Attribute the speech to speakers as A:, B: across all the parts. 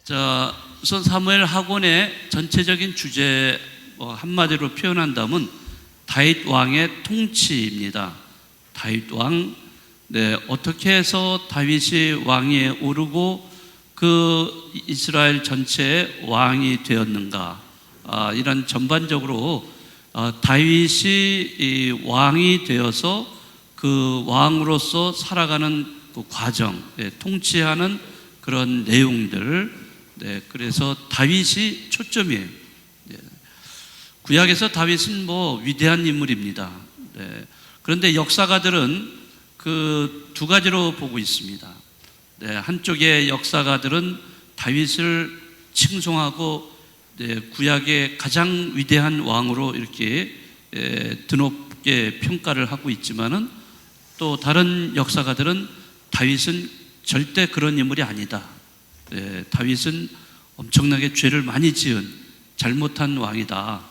A: 자, 우선 사무엘 학원의 전체적인 주제 한마디로 표현한다면 다윗 왕의 통치입니다. 다윗 왕, 어떻게 해서 다윗이 왕위에 오르고 그 이스라엘 전체의 왕이 되었는가, 이런 전반적으로 다윗이 이 왕이 되어서 그 왕으로서 살아가는 그 과정, 통치하는 그런 내용들, 그래서 다윗이 초점이에요. 구약에서 다윗은 위대한 인물입니다. 그런데 역사가들은 그 두 가지로 보고 있습니다. 한쪽의 역사가들은 다윗을 칭송하고 구약의 가장 위대한 왕으로 이렇게 드높게 평가를 하고 있지만은, 또 다른 역사가들은 다윗은 절대 그런 인물이 아니다. 다윗은 엄청나게 죄를 많이 지은 잘못한 왕이다.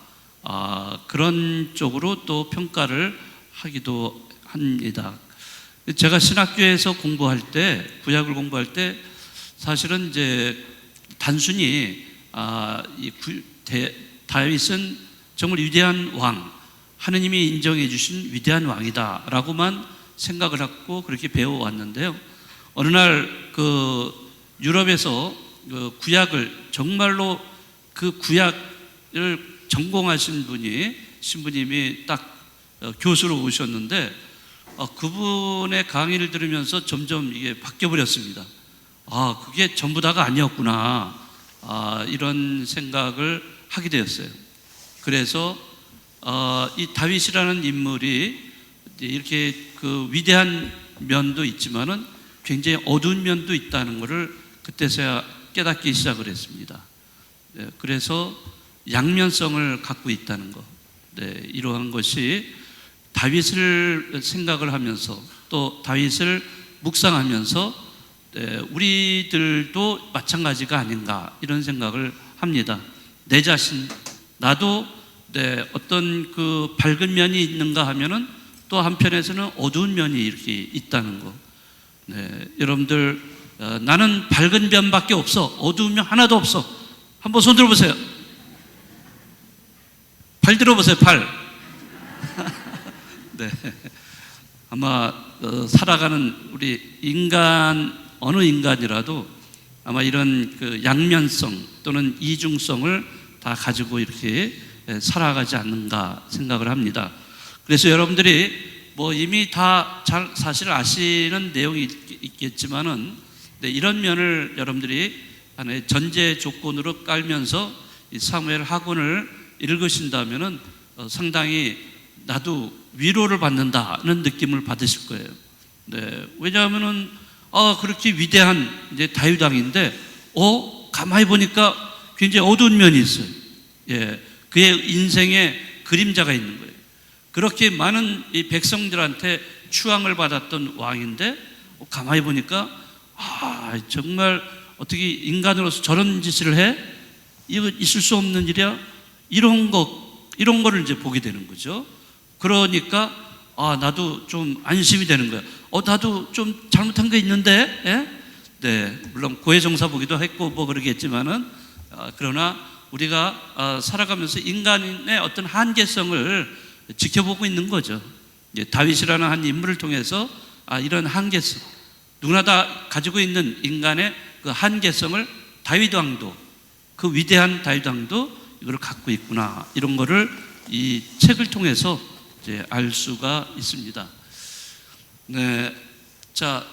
A: 그런 쪽으로 또 평가를 하기도 합니다. 제가 신학교에서 공부할 때, 구약을 공부할 때 사실은 이제 단순히 다윗은 정말 위대한 왕, 하느님이 인정해 주신 위대한 왕이다 라고만 생각을 하고 그렇게 배워왔는데요, 어느 날 그 유럽에서 그 구약을 정말로 그 구약을 전공하신 분이, 신부님이 딱 교수로 오셨는데, 그분의 강의를 들으면서 점점 이게 바뀌어버렸습니다. 그게 전부 다가 아니었구나, 이런 생각을 하게 되었어요. 그래서 이 다윗이라는 인물이 이렇게 그 위대한 면도 있지만은 굉장히 어두운 면도 있다는 것을 그때서야 깨닫기 시작을 했습니다. 그래서 양면성을 갖고 있다는 것, 이러한 것이 다윗을 생각을 하면서 또 다윗을 묵상하면서 우리들도 마찬가지가 아닌가, 이런 생각을 합니다. 내 자신, 나도 어떤 그 밝은 면이 있는가 하면은 또 한편에서는 어두운 면이 이렇게 있다는 거. 여러분들, 나는 밝은 면밖에 없어, 어두운 면 하나도 없어. 한번 손 들어보세요. 발 들어보세요, 발. 아마 살아가는 우리 인간, 어느 인간이라도 아마 이런 그 양면성 또는 이중성을 다 가지고 이렇게 살아가지 않는가 생각을 합니다. 그래서 여러분들이 이미 다 잘 사실 아시는 내용이 있겠지만은, 이런 면을 여러분들이 하나의 전제 조건으로 깔면서 이 사무엘 학원을 읽으신다면은 상당히 나도 위로를 받는다는 느낌을 받으실 거예요. 왜냐하면은 그렇게 위대한 이제 다윗 왕인데 가만히 보니까 굉장히 어두운 면이 있어요. 그의 인생에 그림자가 있는 거예요. 그렇게 많은 이 백성들한테 추앙을 받았던 왕인데 가만히 보니까 정말 어떻게 인간으로서 저런 짓을 해? 이거 있을 수 없는 일이야? 이런 거를 이제 보게 되는 거죠. 그러니까 나도 좀 안심이 되는 거야. 나도 좀 잘못한 게 있는데, 물론 고해성사보기도 했고 그러겠지만은, 그러나 우리가 살아가면서 인간의 어떤 한계성을 지켜보고 있는 거죠. 다윗이라는 한 인물을 통해서 이런 한계성, 누구나 다 가지고 있는 인간의 그 한계성을 다윗 왕도, 그 위대한 다윗 왕도 이걸 갖고 있구나, 이런 거를 이 책을 통해서 이제 알 수가 있습니다. 자,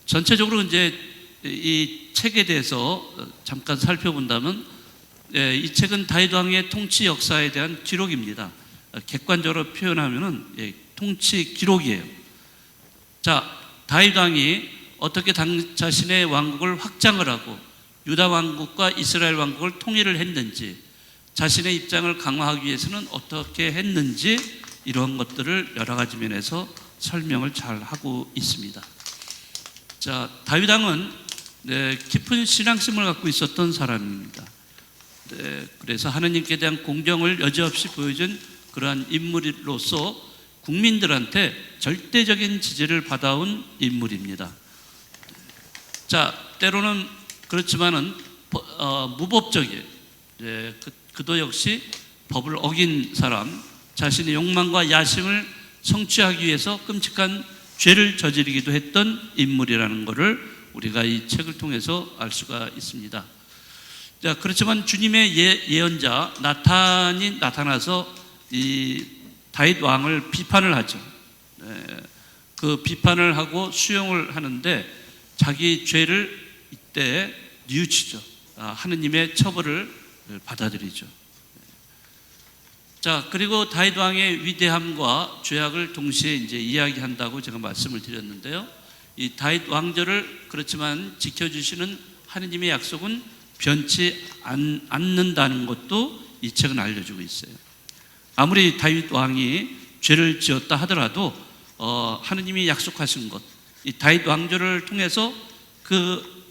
A: 전체적으로 이제 이 책에 대해서 잠깐 살펴본다면, 이 책은 다윗 왕의 통치 역사에 대한 기록입니다. 객관적으로 표현하면은 통치 기록이에요. 자, 다윗 왕이 어떻게 자신의 왕국을 확장을 하고 유다 왕국과 이스라엘 왕국을 통일을 했는지, 자신의 입장을 강화하기 위해서는 어떻게 했는지, 이런 것들을 여러 가지 면에서 설명을 잘 하고 있습니다. 자, 다윗 왕은 깊은 신앙심을 갖고 있었던 사람입니다. 그래서 하느님께 대한 공경을 여지없이 보여준 그러한 인물로서 국민들한테 절대적인 지지를 받아온 인물입니다. 자, 때로는 그렇지만은 무법적이에요. 그도 역시 법을 어긴 사람, 자신의 욕망과 야심을 성취하기 위해서 끔찍한 죄를 저지르기도 했던 인물이라는 것을 우리가 이 책을 통해서 알 수가 있습니다. 자, 그렇지만 주님의 예언자 나탄이 나타나서 이 다윗 왕을 비판을 하죠. 그 비판을 하고 수용을 하는데 자기 죄를 이때 뉘우치죠. 하느님의 처벌을 받아들이죠. 자, 그리고 다윗 왕의 위대함과 죄악을 동시에 이제 이야기한다고 제가 말씀을 드렸는데요. 이 다윗 왕조를 그렇지만 지켜주시는 하느님의 약속은 변치 않는다는 것도 이 책은 알려주고 있어요. 아무리 다윗 왕이 죄를 지었다 하더라도 하느님이 약속하신 것, 이 다윗 왕조를 통해서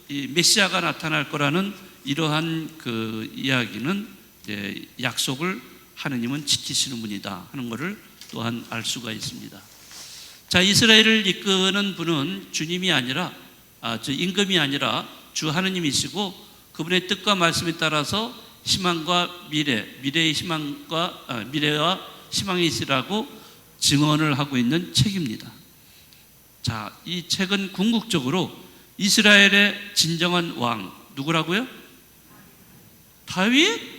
A: 이 메시아가 나타날 거라는 이러한 그 이야기는 약속을 하느님은 지키시는 분이다 하는 것을 또한 알 수가 있습니다. 자, 이스라엘을 이끄는 분은 주님이 아니라 임금이 아니라 주 하느님이시고 그분의 뜻과 말씀에 따라서 희망과 미래의 희망과 미래와 희망이 있으라고 증언을 하고 있는 책입니다. 자, 이 책은 궁극적으로 이스라엘의 진정한 왕 누구라고요? 다윗?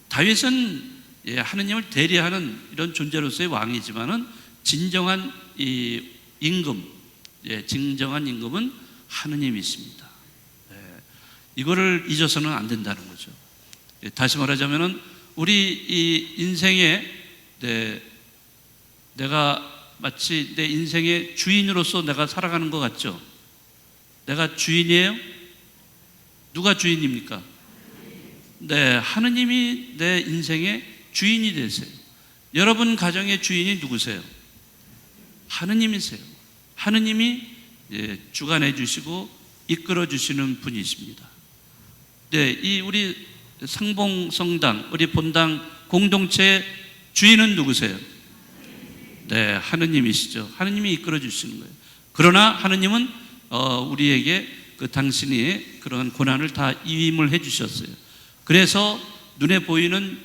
A: 다윗은 하느님을 대리하는 이런 존재로서의 왕이지만은 진정한 이 임금, 진정한 임금은 하느님이십니다. 이거를 잊어서는 안 된다는 거죠. 다시 말하자면은 우리 이 인생에 내가 마치 내 인생의 주인으로서 내가 살아가는 것 같죠? 내가 주인이에요? 누가 주인입니까? 하느님이 내 인생의 주인이 되세요. 여러분 가정의 주인이 누구세요? 하느님이세요. 하느님이 주관해 주시고 이끌어 주시는 분이십니다. 이 우리 상봉성당, 우리 본당 공동체의 주인은 누구세요? 하느님이시죠. 하느님이 이끌어 주시는 거예요. 그러나 하느님은 우리에게 당신이 그런 고난을 다 위임을 해 주셨어요. 그래서 눈에 보이는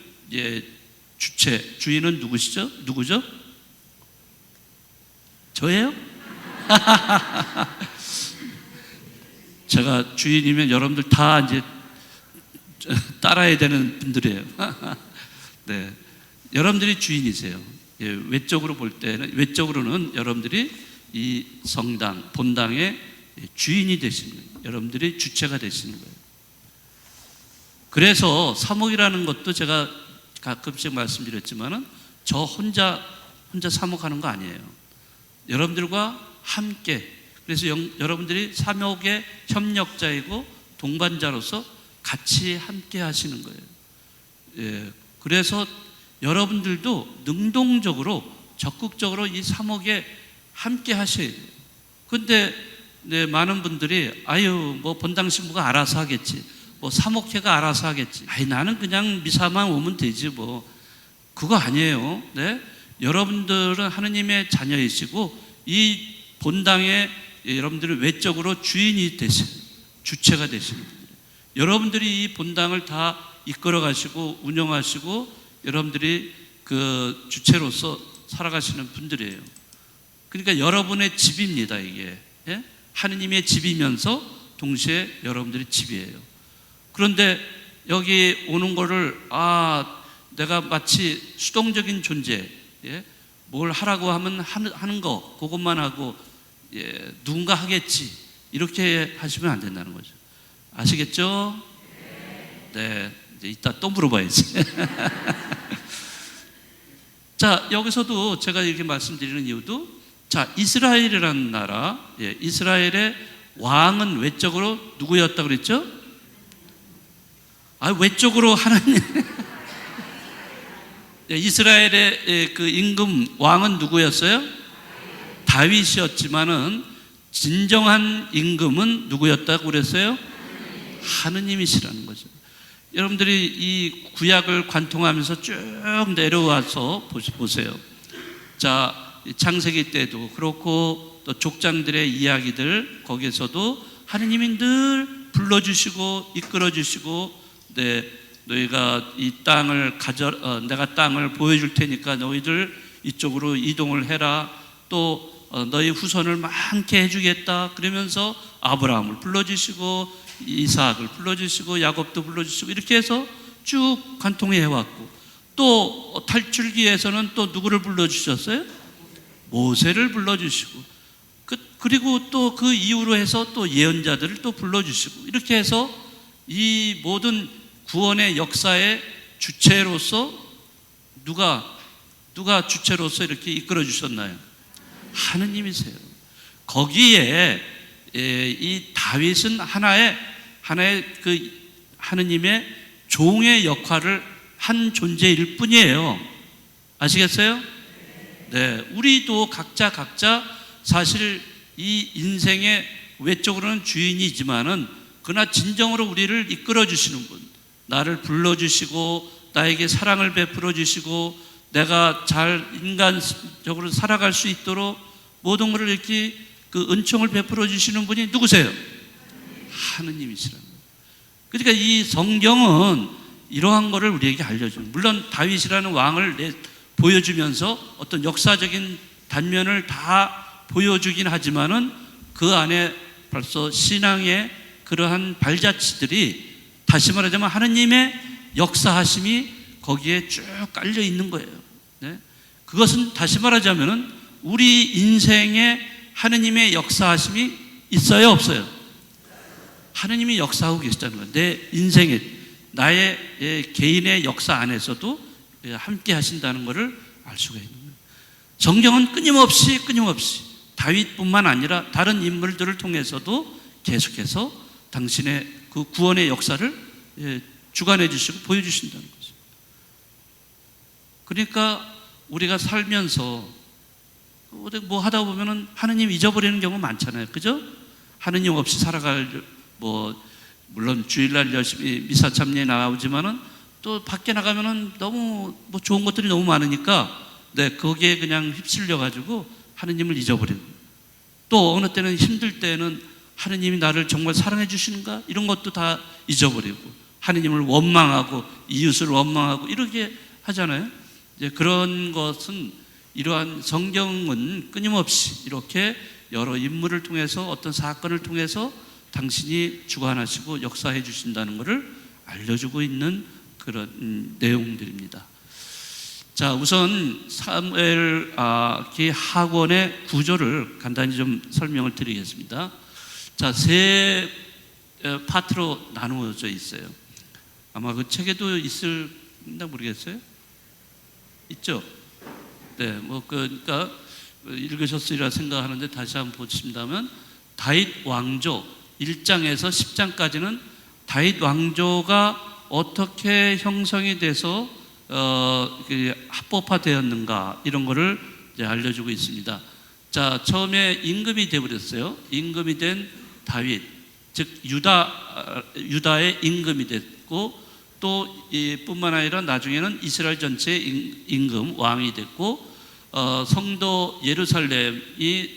A: 주인은 누구죠? 저예요? 제가 주인이면 여러분들 다 이제 따라야 되는 분들이에요. 여러분들이 주인이세요. 외적으로 볼 때는, 외적으로는 여러분들이 이 성당, 본당의 주인이 되시는 거예요. 여러분들이 주체가 되시는 거예요. 그래서 사목이라는 것도 제가 가끔씩 말씀드렸지만은 저 혼자 사목하는 거 아니에요. 여러분들과 함께, 그래서 여러분들이 사목의 협력자이고 동반자로서 같이 함께 하시는 거예요. 그래서 여러분들도 능동적으로 적극적으로 이 사목에 함께 하셔야 돼요. 근데 많은 분들이 뭐 본당 신부가 알아서 하겠지, 뭐 사목회가 알아서 하겠지, 나는 그냥 미사만 오면 되지, 뭐 그거 아니에요. 여러분들은 하느님의 자녀이시고 이 본당에 여러분들은 외적으로 주인이 되시는, 주체가 되시는 분이에요. 여러분들이 이 본당을 다 이끌어 가시고 운영하시고 여러분들이 그 주체로서 살아가시는 분들이에요. 그러니까 여러분의 집입니다, 이게. 하느님의 집이면서 동시에 여러분들의 집이에요. 그런데 여기 오는 거를 내가 마치 수동적인 존재, 뭘 하라고 하면 하는 거, 그것만 하고 누군가 하겠지, 이렇게 하시면 안 된다는 거죠. 아시겠죠? 이제 이따 또 물어봐야지. 자, 여기서도 제가 이렇게 말씀드리는 이유도, 자, 이스라엘이라는 나라, 이스라엘의 왕은 외적으로 누구였다고 그랬죠? 외적으로 하나님. 이스라엘의 그 임금 왕은 누구였어요? 다윗이었지만은 진정한 임금은 누구였다고 그랬어요? 하느님이시라는 거죠. 여러분들이 이 구약을 관통하면서 쭉 내려와서 보세요. 자, 창세기 때도 그렇고 또 족장들의 이야기들, 거기에서도 하느님이 늘 불러주시고 이끌어주시고, 너희가 이 땅을 내가 땅을 보여줄 테니까 너희들 이쪽으로 이동을 해라. 또 너희 후손을 많게 해주겠다. 그러면서 아브라함을 불러주시고 이삭을 불러주시고 야곱도 불러주시고 이렇게 해서 쭉 관통해 해왔고, 또 탈출기에서는 또 누구를 불러주셨어요? 모세를 불러주시고, 그리고 또 그 이후로 해서 또 예언자들을 또 불러주시고, 이렇게 해서 이 모든 구원의 역사의 주체로서 누가 주체로서 이렇게 이끌어 주셨나요? 하느님이세요. 거기에 이 다윗은 하나의 그 하느님의 종의 역할을 한 존재일 뿐이에요. 아시겠어요? 네, 우리도 각자 사실 이 인생의 외적으로는 주인이지만은 그러나 진정으로 우리를 이끌어 주시는 분, 나를 불러주시고 나에게 사랑을 베풀어 주시고 내가 잘 인간적으로 살아갈 수 있도록 모든 것을 이렇게 그 은총을 베풀어 주시는 분이 누구세요? 하느님이시라는 거예요. 그러니까 이 성경은 이러한 것을 우리에게 알려줘요. 물론 다윗이라는 왕을 보여주면서 어떤 역사적인 단면을 다 보여주긴 하지만은 그 안에 벌써 신앙의 그러한 발자취들이, 다시 말하자면 하느님의 역사하심이 거기에 쭉 깔려 있는 거예요. 네? 그것은 다시 말하자면은 우리 인생에 하느님의 역사하심이 있어요, 없어요? 하느님이 역사하고 계시다는 거예요. 내 인생에, 나의 개인의 역사 안에서도 함께 하신다는 것을 알 수가 있는 거예요. 성경은 끊임없이 다윗뿐만 아니라 다른 인물들을 통해서도 계속해서 당신의 그 구원의 역사를 주관해 주시고 보여주신다는 거죠. 그러니까 우리가 살면서 뭐 하다 보면은 하느님 잊어버리는 경우 많잖아요. 그죠? 하느님 없이 살아갈, 물론 주일날 열심히 미사 참여에 나오지만은 또 밖에 나가면은 너무 좋은 것들이 너무 많으니까 거기에 그냥 휩쓸려 가지고 하느님을 잊어버리는, 또 어느 때는 힘들 때는 하느님이 나를 정말 사랑해 주시는가 이런 것도 다 잊어버리고 하느님을 원망하고 이웃을 원망하고 이렇게 하잖아요. 이제 그런 것은, 이러한 성경은 끊임없이 이렇게 여러 인물을 통해서 어떤 사건을 통해서 당신이 주관하시고 역사해 주신다는 것을 알려주고 있는 그런 내용들입니다. 자, 우선 사무엘 학원의 구조를 간단히 좀 설명을 드리겠습니다. 자, 세 파트로 나누어져 있어요. 아마 그 책에도 있을나 모르겠어요. 있죠? 네, 그러니까 읽으셨으리라 생각하는데 다시 한번 보신다면, 다윗 왕조 1장에서 10장까지는 다윗 왕조가 어떻게 형성이 돼서 합법화되었는가 이런 거를 이제 알려주고 있습니다. 자, 처음에 임금이 되어버렸어요. 임금이 된 다윗, 즉 유다의 임금이 됐고, 또 뿐만 아니라 나중에는 이스라엘 전체의 임금, 왕이 됐고, 성도 예루살렘이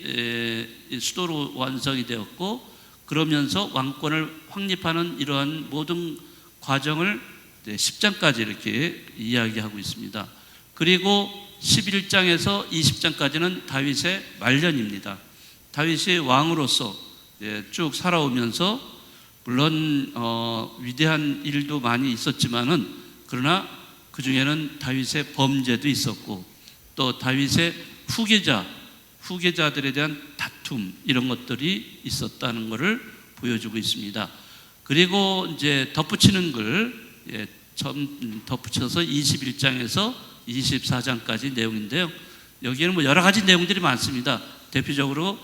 A: 수도로 완성이 되었고, 그러면서 왕권을 확립하는 이러한 모든 과정을 10장까지 이렇게 이야기하고 있습니다. 그리고 11장에서 20장까지는 다윗의 말년입니다. 다윗이 왕으로서 쭉 살아오면서 물론 위대한 일도 많이 있었지만은, 그러나 그 중에는 다윗의 범죄도 있었고, 또 다윗의 후계자들에 대한 다툼 이런 것들이 있었다는 것을 보여주고 있습니다. 그리고 이제 덧붙이는 글 처음 덧붙여서 21장에서 24장까지 내용인데요. 여기에는 여러 가지 내용들이 많습니다. 대표적으로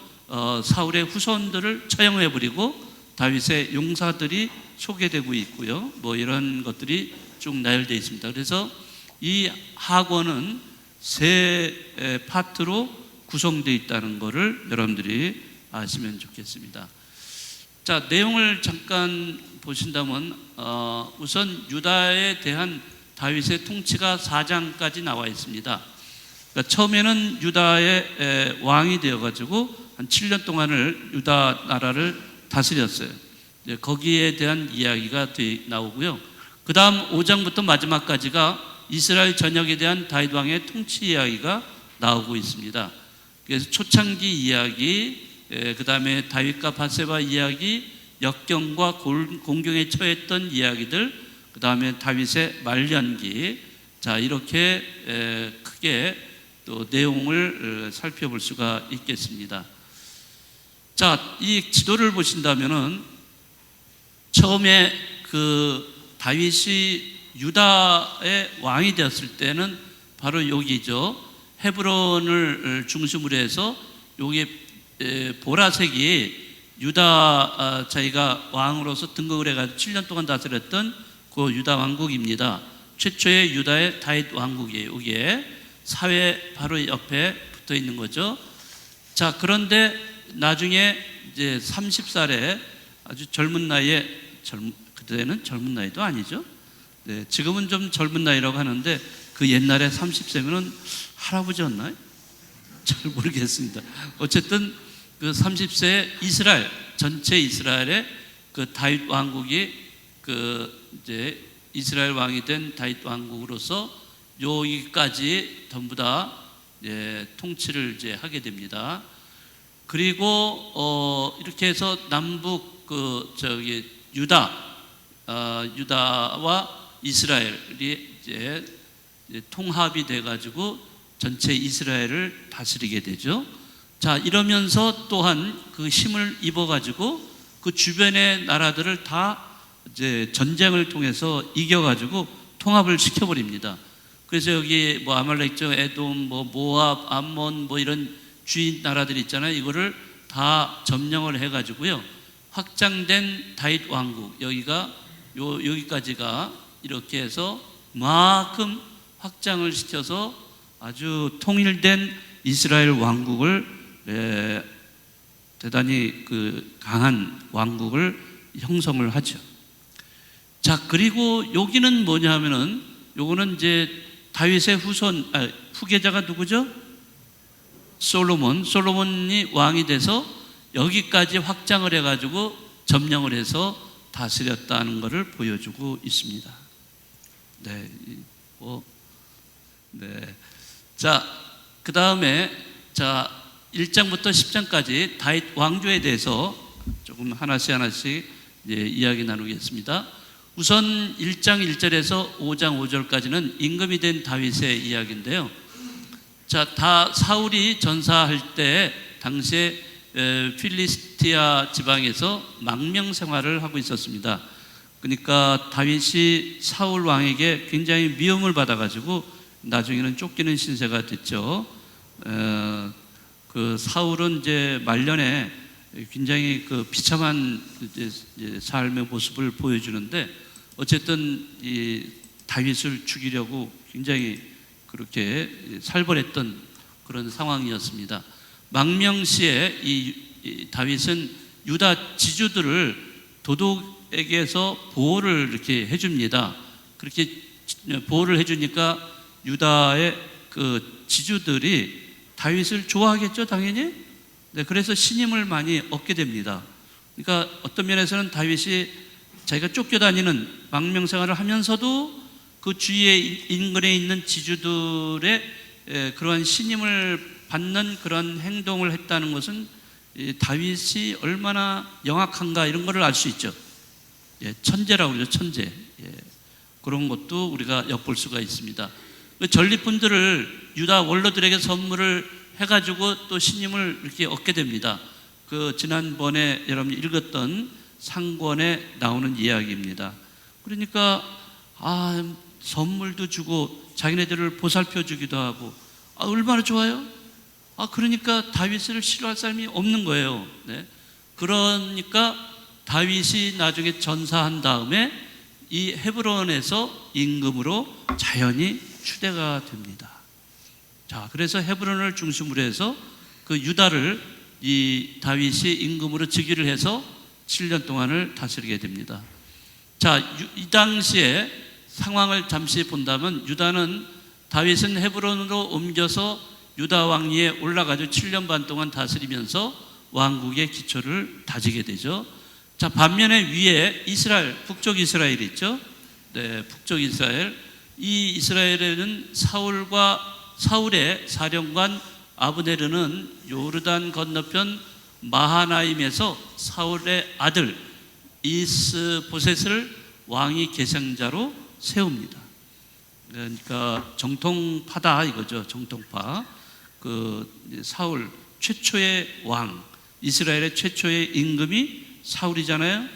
A: 사울의 후손들을 처형해버리고 다윗의 용사들이 소개되고 있고요. 이런 것들이 쭉 나열되어 있습니다. 그래서 이 학원은 세 파트로 구성되어 있다는 것을 여러분들이 아시면 좋겠습니다. 자, 내용을 잠깐 보신다면 우선 유다에 대한 다윗의 통치가 4장까지 나와 있습니다. 그러니까 처음에는 유다의 왕이 되어가지고 한 7년 동안을 유다 나라를 다스렸어요. 거기에 대한 이야기가 나오고요. 그 다음 5장부터 마지막까지가 이스라엘 전역에 대한 다윗 왕의 통치 이야기가 나오고 있습니다. 그래서 초창기 이야기, 그 다음에 다윗과 밧세바 이야기, 역경과 공경에 처했던 이야기들, 그 다음에 다윗의 말년기, 자 이렇게 크게 또 내용을 살펴볼 수가 있겠습니다. 자, 이 지도를 보신다면은 처음에 그 다윗이 유다의 왕이 되었을 때는 바로 여기죠. 헤브론을 중심으로 해서 여기 보라색이 유다 자기가 왕으로서 등극을 해가지고 7년 동안 다스렸던 그 유다 왕국입니다. 최초의 유다의 다윗 왕국이에요. 여기에 사회 바로 옆에 붙어 있는 거죠. 자, 그런데 나중에 이제 30살에 아주 젊은 나이에 그때는 젊은 나이도 아니죠. 네, 지금은 좀 젊은 나이라고 하는데 그 옛날에 30세면은 할아버지였나요? 잘 모르겠습니다. 어쨌든 그 30세에 이스라엘 전체 이스라엘의 그 다윗 왕국이 그 이제 이스라엘 왕이 된 다윗 왕국으로서 여기까지 전부 다 통치를 이제 하게 됩니다. 그리고 이렇게 해서 남북 유다와 이스라엘이 이제 통합이 돼가지고 전체 이스라엘을 다스리게 되죠. 자, 이러면서 또한 그 힘을 입어가지고 그 주변의 나라들을 다 이제 전쟁을 통해서 이겨가지고 통합을 시켜버립니다. 그래서 여기 뭐 아말렉, 에돔, 뭐 모압, 암몬 뭐 이런 주인 나라들 있잖아요. 이거를 다 점령을 해가지고요. 확장된 다윗 왕국 여기까지가 이렇게 해서 그만큼 확장을 시켜서 아주 통일된 이스라엘 왕국을 대단히 그 강한 왕국을 형성을 하죠. 자, 그리고 여기는 뭐냐 하면은 요거는 이제 다윗의 후계자가 누구죠? 솔로몬이 왕이 돼서 여기까지 확장을 해가지고 점령을 해서 다스렸다는 것을 보여주고 있습니다. 네, 자, 그 다음에 1장부터 10장까지 다윗 왕조에 대해서 조금 하나씩 이야기 나누겠습니다. 우선 1장 1절에서 5장 5절까지는 임금이 된 다윗의 이야기인데요. 자, 사울이 전사할 때 당시에 필리스티아 지방에서 망명 생활을 하고 있었습니다. 그러니까 다윗이 사울 왕에게 굉장히 미움을 받아가지고 나중에는 쫓기는 신세가 됐죠. 그 사울은 이제 말년에 굉장히 그 비참한 삶의 모습을 보여주는데 어쨌든 이 다윗을 죽이려고 굉장히 그렇게 살벌했던 그런 상황이었습니다. 망명 시에 이 다윗은 유다 지주들을 도둑에게서 보호를 이렇게 해줍니다. 그렇게 보호를 해주니까 유다의 그 지주들이 다윗을 좋아하겠죠, 당연히. 네, 그래서 신임을 많이 얻게 됩니다. 그러니까 어떤 면에서는 다윗이 자기가 쫓겨다니는 망명 생활을 하면서도 그 주위에 인근에 있는 지주들의 그러한 신임을 받는 그런 행동을 했다는 것은 다윗이 얼마나 영악한가 이런 것을 알 수 있죠. 천재라고 그러죠, 천재. 그런 것도 우리가 엿볼 수가 있습니다. 전리품들을 유다 원로들에게 선물을 해가지고 또 신임을 이렇게 얻게 됩니다. 그 지난번에 여러분이 읽었던 상권에 나오는 이야기입니다. 그러니까 선물도 주고 자기네들을 보살펴 주기도 하고 얼마나 좋아요? 그러니까 다윗을 싫어할 사람이 없는 거예요. 네. 그러니까 다윗이 나중에 전사한 다음에 이 헤브론에서 임금으로 자연히 추대가 됩니다. 자, 그래서 헤브론을 중심으로 해서 그 유다를 이 다윗이 임금으로 즉위를 해서 7년 동안을 다스리게 됩니다. 자, 이 당시에 상황을 잠시 본다면 유다는 다윗은 헤브론으로 옮겨서 유다 왕위에 올라가서 7년 반 동안 다스리면서 왕국의 기초를 다지게 되죠. 자, 반면에 위에 이스라엘, 북쪽 이스라엘 있죠? 네, 북쪽 이스라엘. 이 이스라엘에는 사울의 사령관 아브네르는 요르단 건너편 마하나임에서 사울의 아들 이스보셋을 왕위 계승자로 세웁니다. 그러니까 정통파다 이거죠. 정통파. 사울 최초의 왕, 이스라엘의 최초의 임금이 사울이잖아요.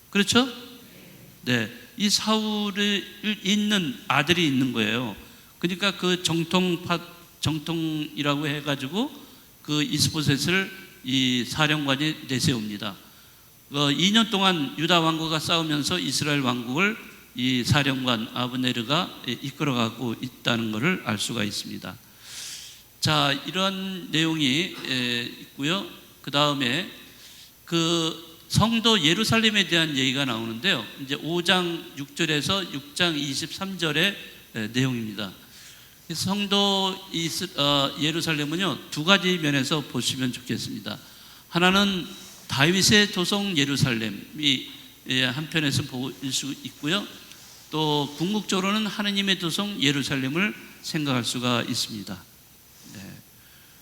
A: 그렇죠? 네, 이 사울을 잇는 아들이 있는 거예요. 그러니까 그 정통이라고 해가지고 그 이스보셋을 이 사령관이 내세웁니다. 2년 동안 유다 왕국과 싸우면서 이스라엘 왕국을 이 사령관 아브네르가 이끌어가고 있다는 것을 알 수가 있습니다. 자, 이런 내용이 있고요. 그 다음에 그 성도 예루살렘에 대한 얘기가 나오는데요. 이제 5장 6절에서 6장 23절의 내용입니다. 성도 예루살렘은요, 두 가지 면에서 보시면 좋겠습니다. 하나는 다윗의 도성 예루살렘이 한편에서 보일 수 있고요. 또 궁극적으로는 하느님의 도성 예루살렘을 생각할 수가 있습니다. 네.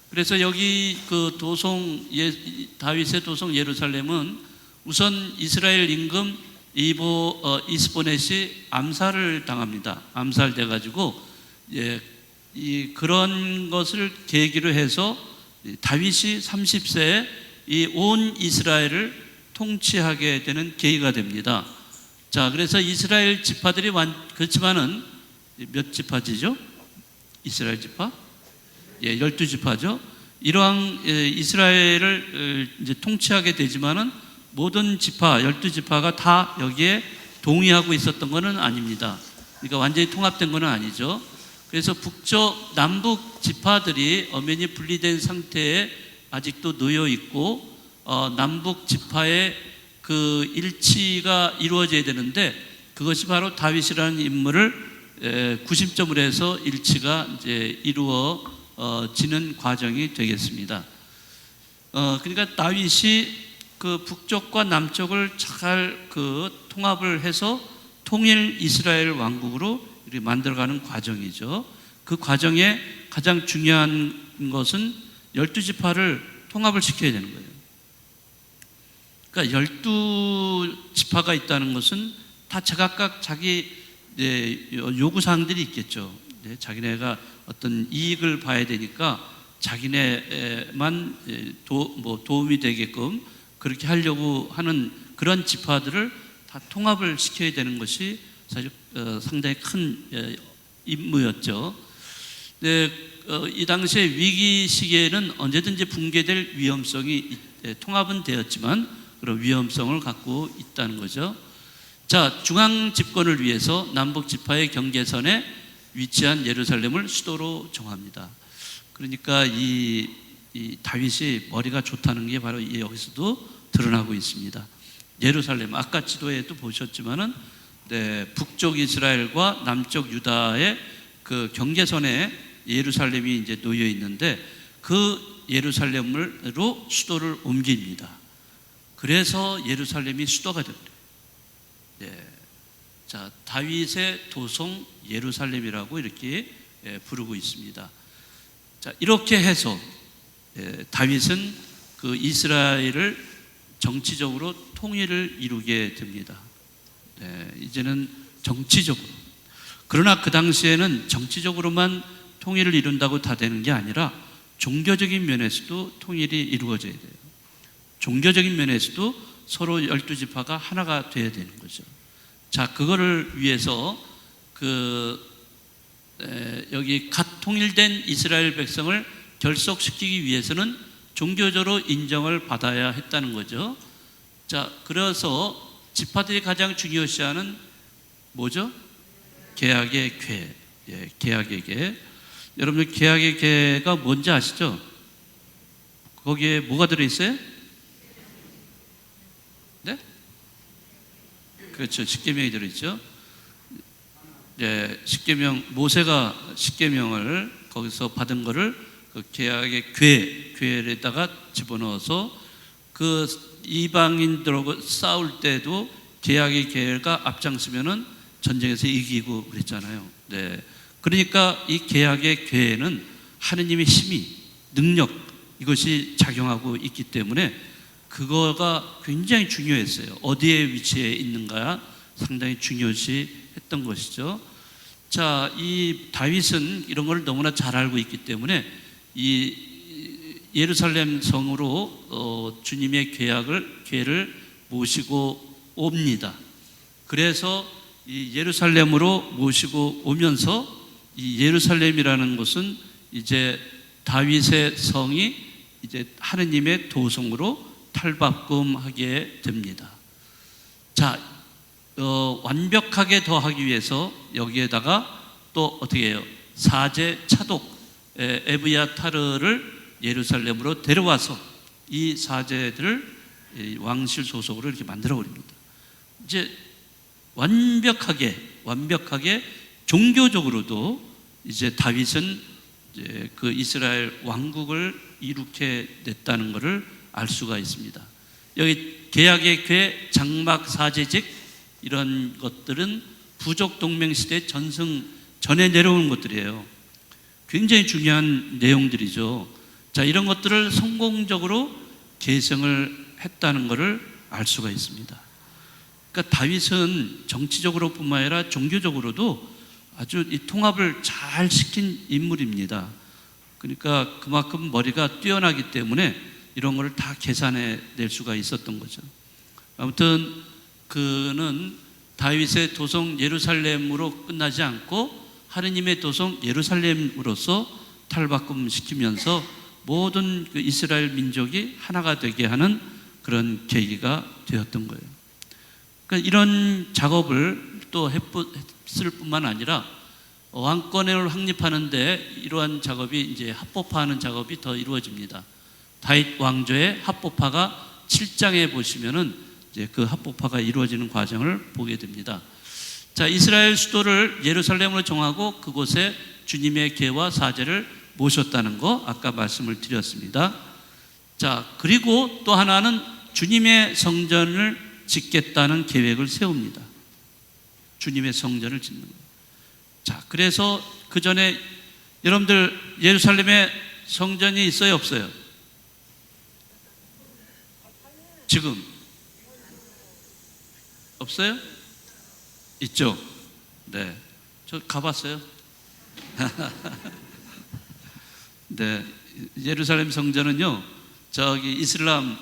A: 그래서 여기 그 다윗의 도성 예루살렘은 우선 이스라엘 임금 이스보넷이 암살을 당합니다. 암살돼 가지고 그런 것을 계기로 해서 다윗이 30세에 이 온 이스라엘을 통치하게 되는 계기가 됩니다. 자, 그래서 이스라엘 지파들이 그렇지만은 몇 지파지죠? 이스라엘 지파? 12지파죠. 이러한 이스라엘을 이제 통치하게 되지만은 모든 지파, 12지파가 다 여기에 동의하고 있었던 것은 아닙니다. 그러니까 완전히 통합된 것은 아니죠. 그래서 북쪽, 남북 지파들이 엄연히 분리된 상태에 아직도 놓여 있고, 남북 지파의 그 일치가 이루어져야 되는데, 그것이 바로 다윗이라는 인물을 구심점으로 해서 일치가 이제 이루어지는 과정이 되겠습니다. 그러니까 다윗이 그 북쪽과 남쪽을 잘 통합을 해서 통일 이스라엘 왕국으로 이렇게 만들어가는 과정이죠. 그 과정에 가장 중요한 것은 12지파를 통합을 시켜야 되는 거예요. 그러니까 12지파가 있다는 것은 다 제각각 자기 요구사항들이 있겠죠. 자기네가 어떤 이익을 봐야 되니까 자기네만 도움이 되게끔 그렇게 하려고 하는 그런 지파들을 다 통합을 시켜야 되는 것이 사실 상당히 큰 임무였죠. 이 당시에 위기 시기에는 언제든지 붕괴될 위험성이 통합은 되었지만 그런 위험성을 갖고 있다는 거죠. 자, 중앙 집권을 위해서 남북 지파의 경계선에 위치한 예루살렘을 수도로 정합니다. 그러니까 이 다윗이 머리가 좋다는 게 바로 여기서도 드러나고 있습니다. 예루살렘, 아까 지도에도 보셨지만은 북쪽 이스라엘과 남쪽 유다의 그 경계선에 예루살렘이 이제 놓여 있는데 그 예루살렘으로 수도를 옮깁니다. 그래서 예루살렘이 수도가 됩니다. 자, 다윗의 도성 예루살렘이라고 이렇게 부르고 있습니다. 자, 이렇게 해서 다윗은 그 이스라엘을 정치적으로 통일을 이루게 됩니다. 이제는 정치적으로. 그러나 그 당시에는 정치적으로만 통일을 이룬다고 다 되는 게 아니라 종교적인 면에서도 통일이 이루어져야 돼요. 종교적인 면에서도 서로 12지파가 하나가 돼야 되는 거죠. 자, 그거를 위해서 여기 갓 통일된 이스라엘 백성을 결속시키기 위해서는 종교적으로 인정을 받아야 했다는 거죠. 자, 그래서 지파들이 가장 중요시하는 뭐죠? 계약의 궤. 계약의 궤. 여러분들 계약의 궤가 뭔지 아시죠? 거기에 뭐가 들어있어요? 네? 그렇죠. 십계명이 들어있죠. 십계명, 모세가 십계명을 거기서 받은 거를 그 계약의 궤에다가 집어넣어서 그 이방인들하고 싸울 때도 개약의 계회가 앞장서면은 전쟁에서 이기고 그랬잖아요. 네. 그러니까 이 개약의 계회는 하느님의 힘이, 능력, 이것이 작용하고 있기 때문에 그거가 굉장히 중요했어요. 어디에 위치해 있는가 상당히 중요시 했던 것이죠. 자, 이 다윗은 이런 걸 너무나 잘 알고 있기 때문에 이 예루살렘 성으로 주님의 계를 모시고 옵니다. 그래서 이 예루살렘으로 모시고 오면서 이 예루살렘이라는 곳은 이제 다윗의 성이 이제 하느님의 도성으로 탈바꿈하게 됩니다. 자, 완벽하게 더하기 위해서 여기에다가 또 어떻게 해요? 사제 차독 에브야타르를 예루살렘으로 데려와서 이 사제들을 왕실 소속으로 이렇게 만들어 버립니다. 이제 완벽하게 종교적으로도 이제 다윗은 이제 그 이스라엘 왕국을 이룩해 냈다는 것을 알 수가 있습니다. 여기 개약의 궤, 장막 사제직 이런 것들은 부족 동맹 시대 전승 전에 내려오는 것들이에요. 굉장히 중요한 내용들이죠. 자, 이런 것들을 성공적으로 계승을 했다는 것을 알 수가 있습니다. 그러니까 다윗은 정치적으로뿐만 아니라 종교적으로도 아주 이 통합을 잘 시킨 인물입니다. 그러니까 그만큼 머리가 뛰어나기 때문에 이런 걸 다 계산해 낼 수가 있었던 거죠. 아무튼 그는 다윗의 도성 예루살렘으로 끝나지 않고 하느님의 도성 예루살렘으로서 탈바꿈시키면서 모든 그 이스라엘 민족이 하나가 되게 하는 그런 계기가 되었던 거예요. 그러니까 이런 작업을 또 했을 뿐만 아니라 왕권을 확립하는데 이러한 작업이 이제 합법화하는 작업이 더 이루어집니다. 다윗 왕조의 합법화가 7장에 보시면은 이제 그 합법화가 이루어지는 과정을 보게 됩니다. 자, 이스라엘 수도를 예루살렘으로 정하고 그곳에 주님의 계와 사제를 모셨다는 거 아까 말씀을 드렸습니다. 자, 그리고 또 하나는 주님의 성전을 짓겠다는 계획을 세웁니다. 주님의 성전을 짓는 거예요. 자, 그래서 그 전에 여러분들 예루살렘에 성전이 있어요, 없어요? 지금 없어요? 있죠? 네, 저 가봤어요. 네, 예루살렘 성전은요, 저기 이슬람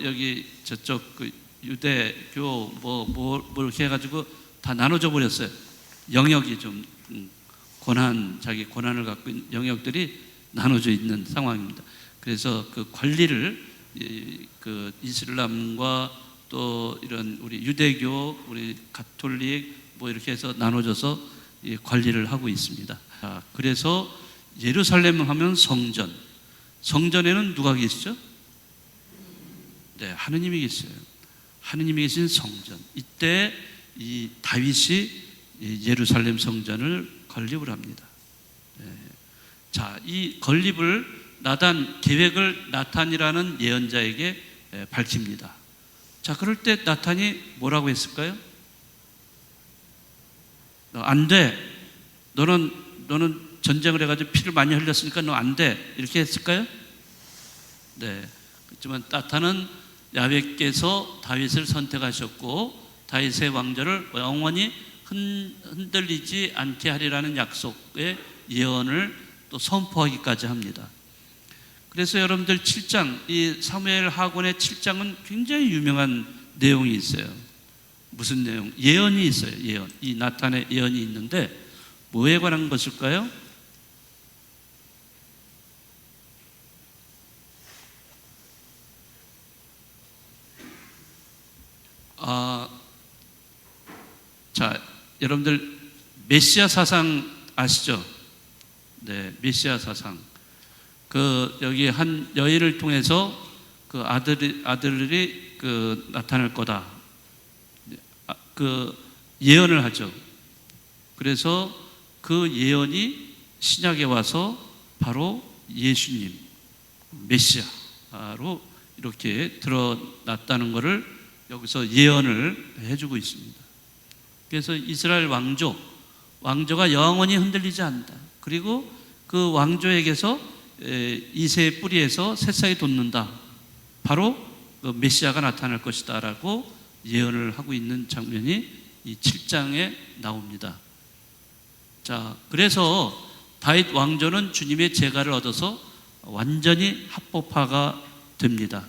A: 여기 저쪽 그 유대교 뭐 이렇게 해가지고 다 나눠져 버렸어요. 영역이 좀 자기 권한을 갖고 있는 영역들이 나눠져 있는 상황입니다. 그래서 그 관리를 그 이슬람과 또 이런 우리 유대교, 우리 가톨릭 뭐 이렇게 해서 나눠져서 관리를 하고 있습니다. 그래서 예루살렘 하면 성전에는 누가 계시죠? 네, 하느님이 계세요. 하느님이 계신 성전. 이때 이 다윗이 예루살렘 성전을 건립을 합니다. 네. 자, 이 건립을 계획을 나탄이라는 예언자에게 밝힙니다. 자, 그럴 때 나탄이 뭐라고 했을까요? 안 돼. 너는 전쟁을 해가지고 피를 많이 흘렸으니까 너 안 돼. 이렇게 했을까요? 네. 그렇지만 나탄은 야훼께서 다윗을 선택하셨고 다윗의 왕조를 영원히 흔들리지 않게 하리라는 약속의 예언을 또 선포하기까지 합니다. 그래서 여러분들 7장, 이 사무엘 하곤의 7장은 굉장히 유명한 내용이 있어요. 무슨 내용? 예언이 있어요. 예언. 이 나탄의 예언이 있는데 뭐에 관한 것일까요? 자, 여러분들 메시아 사상 아시죠? 네, 메시아 사상. 여기 한 여인을 통해서 그 아들이 나타날 거다. 예언을 하죠. 그래서 그 예언이 신약에 와서 바로 예수님, 메시아로 이렇게 드러났다는 것을 여기서 예언을 해주고 있습니다. 그래서 이스라엘 왕조가 영원히 흔들리지 않는다. 그리고 그 왕조에게서 이새의 뿌리에서 새싹이 돋는다. 바로 그 메시아가 나타날 것이다 라고 예언을 하고 있는 장면이 이 7장에 나옵니다. 자, 그래서 다윗 왕조는 주님의 제가를 얻어서 완전히 합법화가 됩니다.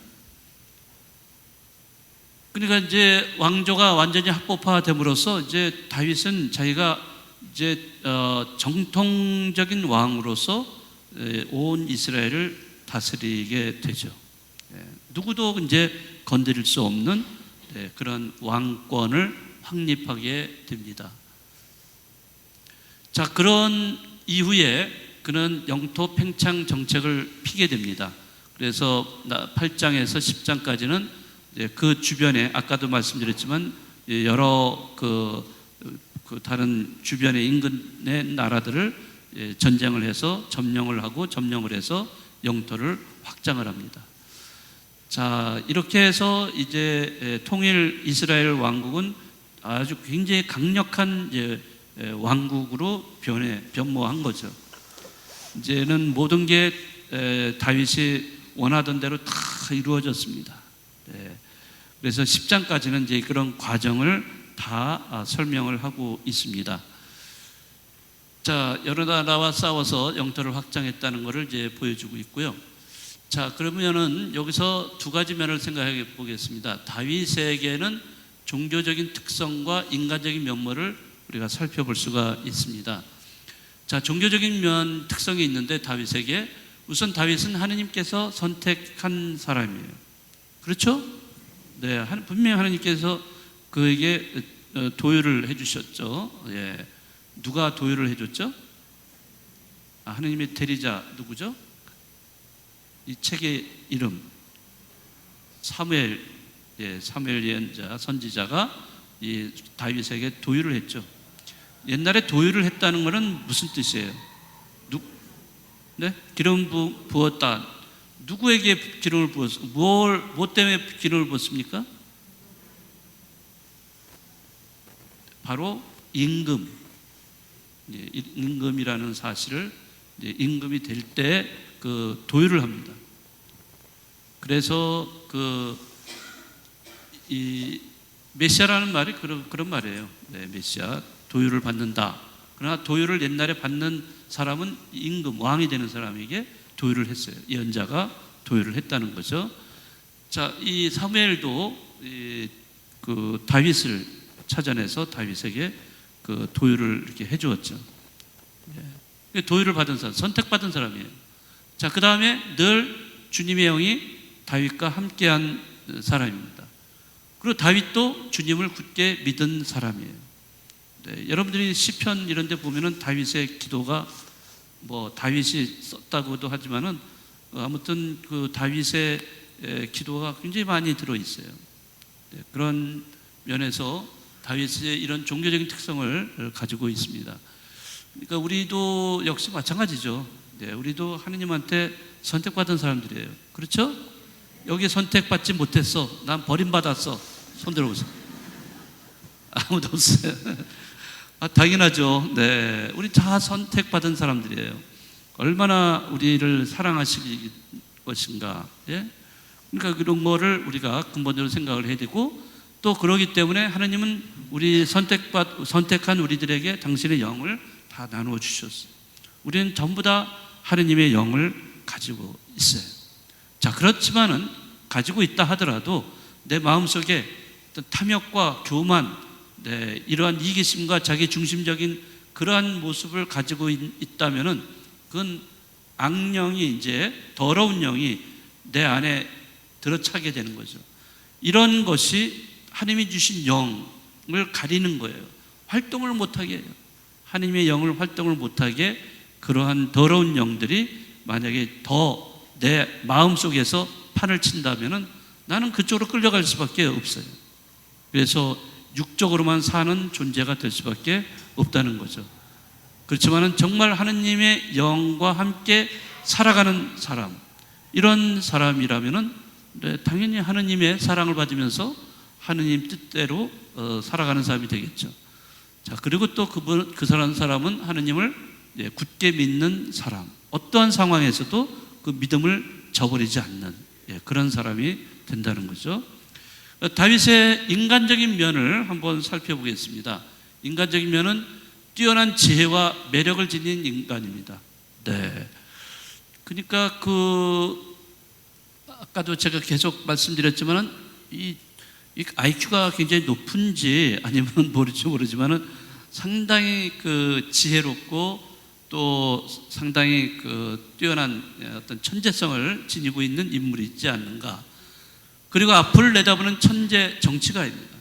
A: 그러니까 이제 왕조가 완전히 합법화됨으로써 이제 다윗은 자기가 이제 정통적인 왕으로서 온 이스라엘을 다스리게 되죠. 누구도 이제 건드릴 수 없는 그런 왕권을 확립하게 됩니다. 자, 그런 이후에 그는 영토 팽창 정책을 피게 됩니다. 그래서 8장에서 10장까지는 그 주변에 아까도 말씀드렸지만 여러 그 다른 주변의 인근의 나라들을 전쟁을 해서 점령을 해서 영토를 확장을 합니다. 자, 이렇게 해서 이제 통일 이스라엘 왕국은 아주 굉장히 강력한 왕국으로 변모한 거죠. 이제는 모든 게 다윗이 원하던 대로 다 이루어졌습니다. 그래서 10장까지는 이제 그런 과정을 다 설명을 하고 있습니다. 자, 여러 나라와 싸워서 영토를 확장했다는 것을 이제 보여주고 있고요. 자, 그러면은 여기서 두 가지 면을 생각해 보겠습니다. 다윗에게는 종교적인 특성과 인간적인 면모를 우리가 살펴볼 수가 있습니다. 자, 종교적인 특성이 있는데 다윗에게 우선 다윗은 하느님께서 선택한 사람이에요. 그렇죠? 네, 분명히 하느님께서 그에게 도유를 해주셨죠. 예, 누가 도유를 해줬죠? 하느님의 대리자 누구죠? 이 책의 이름 사무엘, 사무엘 예언자 선지자가 이 다윗에게 도유를 했죠. 옛날에 도유를 했다는 것은 무슨 뜻이에요? 기름 부었다. 누구에게 기름을 부었습니까? 뭐 때문에 기름을 부었습니까? 바로 임금. 임금이라는 사실을 임금이 될 때 그 도유를 합니다. 그래서 이 메시아라는 말이 그런 말이에요. 네, 메시아 도유를 받는다. 그러나 도유를 옛날에 받는 사람은 임금, 왕이 되는 사람에게 도유를 했어요. 예언자가 도유를 했다는 거죠. 자, 이 사무엘도 그 다윗을 찾아내서 다윗에게 그 도유를 이렇게 해주었죠. 도유를 받은 사람, 선택받은 사람이에요. 자, 그 다음에 늘 주님의 영이 다윗과 함께한 사람입니다. 그리고 다윗도 주님을 굳게 믿은 사람이에요. 네, 여러분들이 시편 이런 데 보면은 다윗의 기도가 뭐 다윗이 썼다고도 하지만은 아무튼 그 다윗의 기도가 굉장히 많이 들어있어요. 네, 그런 면에서 다윗의 이런 종교적인 특성을 가지고 있습니다. 그러니까 우리도 역시 마찬가지죠. 네, 우리도 하느님한테 선택받은 사람들이에요. 그렇죠? 여기 선택받지 못했어. 난 버림받았어. 손 들어보세요. 아무도 없어요. 당연하죠. 네, 우리 다 선택받은 사람들이에요. 얼마나 우리를 사랑하실 것인가. 예? 그러니까 그런 거를 우리가 근본적으로 생각을 해야 되고, 또 그러기 때문에 하나님은 우리 선택한 우리들에게 당신의 영을 다 나누어 주셨어요. 우리는 전부 다 하나님의 영을 가지고 있어요. 자, 그렇지만은 가지고 있다 하더라도 내 마음속에 탐욕과 교만, 이러한 이기심과 자기 중심적인 그러한 모습을 가지고 있다면은 그건 악령이, 이제 더러운 영이 내 안에 들어차게 되는 거죠. 이런 것이 하나님이 주신 영을 가리는 거예요. 활동을 못하게 해요. 하나님의 영을 활동을 못하게 그러한 더러운 영들이 만약에 더 내 마음속에서 판을 친다면은 나는 그쪽으로 끌려갈 수밖에 없어요. 그래서 육적으로만 사는 존재가 될 수밖에 없다는 거죠. 그렇지만은 정말 하느님의 영과 함께 살아가는 사람, 이런 사람이라면은 네, 당연히 하느님의 사랑을 받으면서 하느님 뜻대로 살아가는 사람이 되겠죠. 자, 그리고 또 그 사람은 하느님을 굳게 믿는 사람, 어떠한 상황에서도 그 믿음을 저버리지 않는 그런 사람이 된다는 거죠. 다윗의 인간적인 면을 한번 살펴보겠습니다. 인간적인 면은 뛰어난 지혜와 매력을 지닌 인간입니다. 네. 그러니까 아까도 제가 계속 말씀드렸지만은 이 IQ가 굉장히 높은지 아니면 모르지만은 상당히 지혜롭고 또 상당히 뛰어난 어떤 천재성을 지니고 있는 인물이 있지 않는가. 그리고 앞을 내다보는 천재 정치가입니다.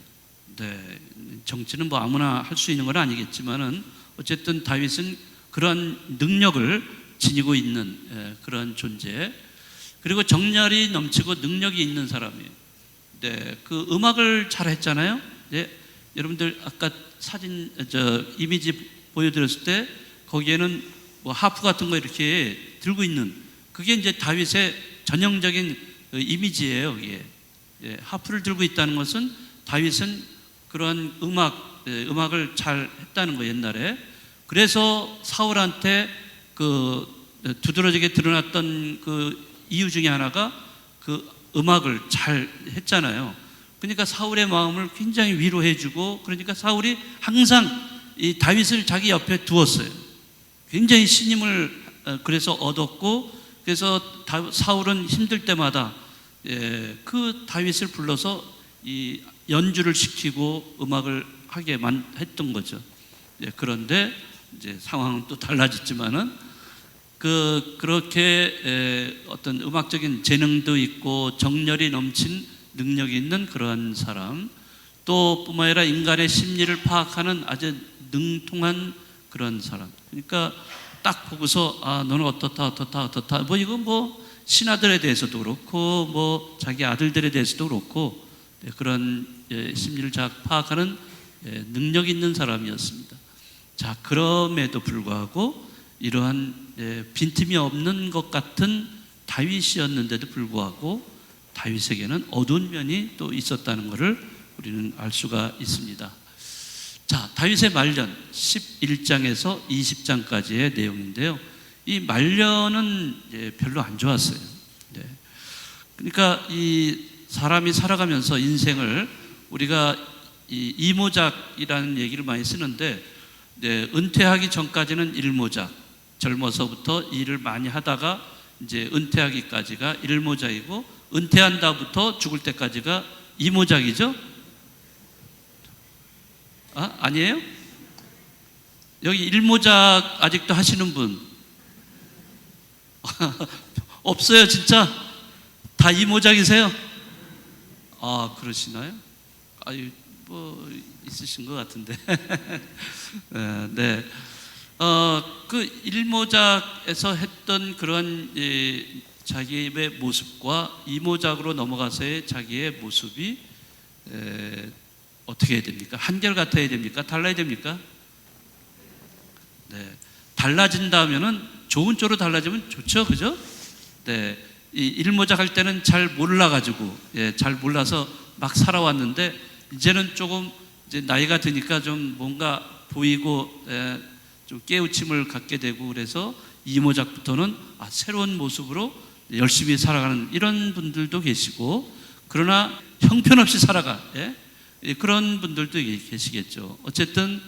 A: 네, 정치는 뭐 아무나 할 수 있는 건 아니겠지만은 어쨌든 다윗은 그런 능력을 지니고 있는 그런 존재. 그리고 정열이 넘치고 능력이 있는 사람이에요. 네, 그 음악을 잘 했잖아요. 네, 여러분들 아까 이미지 보여드렸을 때 거기에는 뭐 하프 같은 거 이렇게 들고 있는 그게 이제 다윗의 전형적인 이미지예요. 이게 하프를 들고 있다는 것은 다윗은 그런 음악을 잘 했다는 거 옛날에. 그래서 사울한테 두드러지게 드러났던 이유 중에 하나가 음악을 잘 했잖아요. 그러니까 사울의 마음을 굉장히 위로해주고, 그러니까 사울이 항상 이 다윗을 자기 옆에 두었어요. 굉장히 신임을 그래서 얻었고, 그래서 사울은 힘들 때마다 그 다윗을 불러서 이 연주를 시키고 음악을 하게 했던 거죠. 그런데 이제 상황은 또 달라졌지만은 그렇게 어떤 음악적인 재능도 있고 정열이 넘친 능력이 있는 그러한 사람, 또 뿐만 아니라 인간의 심리를 파악하는 아주 능통한 그런 사람. 그러니까 딱 보고서 너는 어떻다 뭐 이건 뭐 신하들에 대해서도 그렇고 뭐 자기 아들들에 대해서도 그렇고 그런 심리를 잘 파악하는 능력 있는 사람이었습니다. 자, 그럼에도 불구하고 이러한 빈틈이 없는 것 같은 다윗이었는데도 불구하고 다윗에게는 어두운 면이 또 있었다는 것을 우리는 알 수가 있습니다. 자, 다윗의 말년 11장에서 20장까지의 내용인데요. 이 말년은 별로 안 좋았어요. 그러니까 이 사람이 살아가면서 인생을 우리가 이 이모작이라는 얘기를 많이 쓰는데, 은퇴하기 전까지는 일모작, 젊어서부터 일을 많이 하다가 이제 은퇴하기까지가 일모작이고, 은퇴한 다음부터 죽을 때까지가 이모작이죠? 아니에요? 여기 일모작 아직도 하시는 분 없어요, 진짜? 다 이모작이세요? 그러시나요? 뭐 있으신 것 같은데. 네. 그 일모작에서 했던 그런 자기의 모습과 이모작으로 넘어가서의 자기의 모습이 어떻게 해야 됩니까? 한결같아야 됩니까? 달라야 됩니까? 네. 달라진다면은 좋은 쪽으로 달라지면 좋죠, 그죠? 네. 이 일모작 할 때는 잘 몰라가지고, 잘 몰라서 막 살아왔는데, 이제는 조금 이제 나이가 드니까 좀 뭔가 보이고, 좀 깨우침을 갖게 되고, 그래서 이모작부터는 새로운 모습으로 열심히 살아가는 이런 분들도 계시고, 그러나 형편없이 살아가, 그런 분들도 계시겠죠. 어쨌든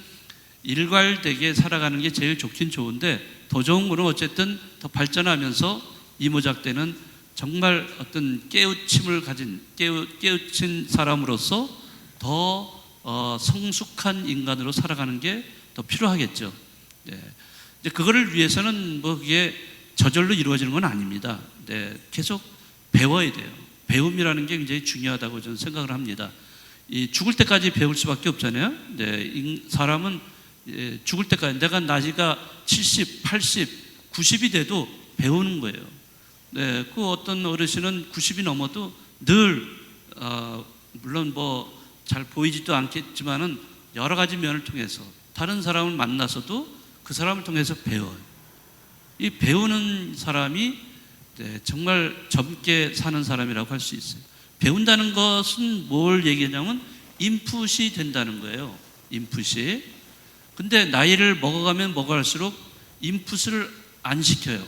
A: 일괄되게 살아가는 게 제일 좋긴 좋은데, 더 좋은 거는 어쨌든 더 발전하면서 이모작 때는 정말 어떤 깨우침을 가진 깨우친 사람으로서 더 성숙한 인간으로 살아가는 게 더 필요하겠죠. 이제 그거를 위해서는 뭐 그게 저절로 이루어지는 건 아닙니다. 계속 배워야 돼요. 배움이라는 게 굉장히 중요하다고 저는 생각을 합니다. 죽을 때까지 배울 수밖에 없잖아요. 사람은 죽을 때까지, 내가 나이가 70, 80, 90이 돼도 배우는 거예요. 그 어떤 어르신은 90이 넘어도 늘 물론 뭐 잘 보이지도 않겠지만은 여러 가지 면을 통해서 다른 사람을 만나서도 그 사람을 통해서 배워요. 이 배우는 사람이 네, 정말 젊게 사는 사람이라고 할 수 있어요. 배운다는 것은 뭘 얘기하냐면 인풋이 된다는 거예요. 인풋이. 근데 나이를 먹어가면 먹어갈수록 인풋을 안 시켜요.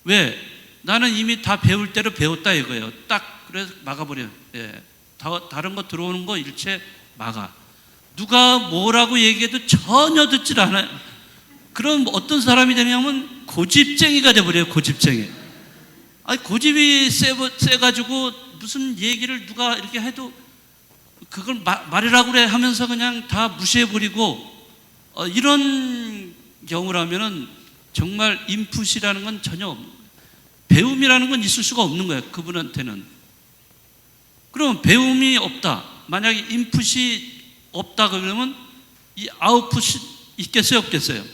A: 왜? 나는 이미 다 배울 대로 배웠다 이거예요. 딱 그래서 막아버려요. 예. 다른 거 들어오는 거 일체 막아. 누가 뭐라고 얘기해도 전혀 듣질 않아요. 그럼 어떤 사람이 되냐면 고집쟁이가 돼버려요. 고집쟁이. 아니 고집이 세가지고 무슨 얘기를 누가 이렇게 해도 그걸 말이라고 그래 하면서 그냥 다 무시해버리고 이런 경우라면은 정말 인풋이라는 건 전혀 없는 거예요. 배움이라는 건 있을 수가 없는 거예요. 그분한테는. 그럼 배움이 없다. 만약에 인풋이 없다 그러면 이 아웃풋이 있겠어요? 없겠어요?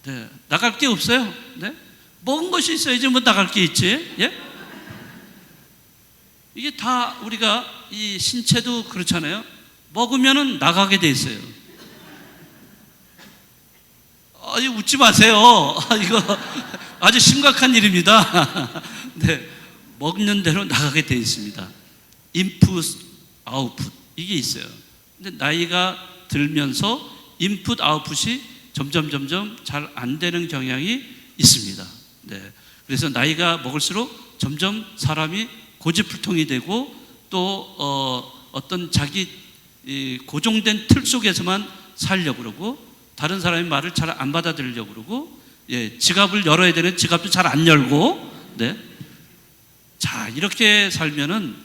A: 네. 나갈 게 없어요. 네? 먹은 것이 있어야지 뭐 나갈 게 있지. 예? 이게 다 우리가 이 신체도 그렇잖아요. 먹으면은 나가게 돼 있어요. 이거 웃지 마세요. 이거 아주 심각한 일입니다. 네. 먹는 대로 나가게 돼 있습니다. 인풋, 아웃풋 이게 있어요. 근데 나이가 들면서 인풋, 아웃풋이 점점 잘 안 되는 경향이 있습니다. 네. 그래서 나이가 먹을수록 점점 사람이 고집불통이 되고 또 어떤 자기 고정된 틀 속에서만 살려고 그러고 다른 사람의 말을 잘 안 받아들이려고 그러고 예, 지갑을 열어야 되는 지갑도 잘 안 열고 네. 자 이렇게 살면은